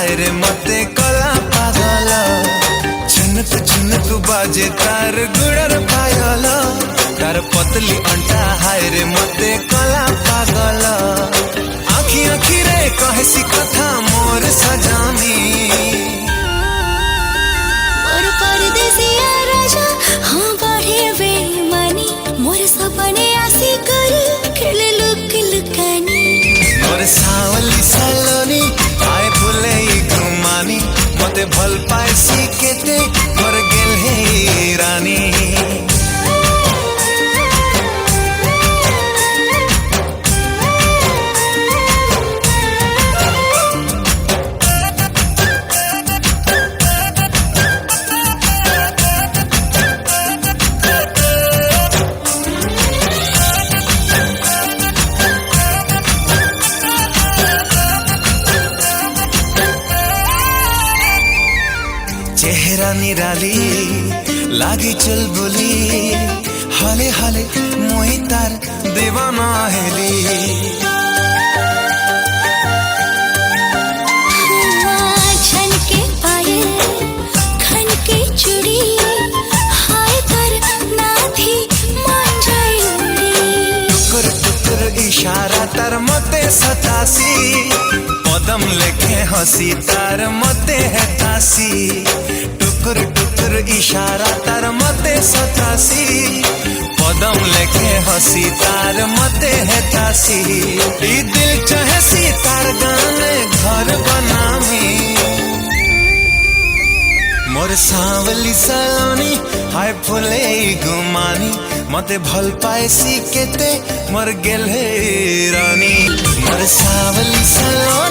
हाय रे मते कला पागल झुनक झुनक बाजे तार गुड़र पायल तार पतली अंटा हाय रे मते कला पागल आखी आखी रे कहसी कथा मोर सजानी मोर परदेसिया राजा हाँ बाढ़े बेईमानी मोर सपने आसी कर खेले लुक लुकानी मोर सावली सलोनी आए फुले घुमानी मते भल पाए सी केते मोर गेल हे रानी चेहरा निराली लागी चल बोली हाले हाले मोही तार दीवाना हेली छन के पायल खन के चूड़ी हाय कर नाथी मान जाई टुकुर टुकुर इशारा तार मते सतासी पदम लेखे हंसी तार मते है तासी टुकुर टुकुर इशारा तार मते सतासी पदम लेखे हंसी तार मते है तासी ई दिल चाहसी तार गाने घर बनामी मोर सावली सलोनी हाय फुले घुमानी मते भल पाए सी केते मोर गेल हे रानी मोर सावली सलोनी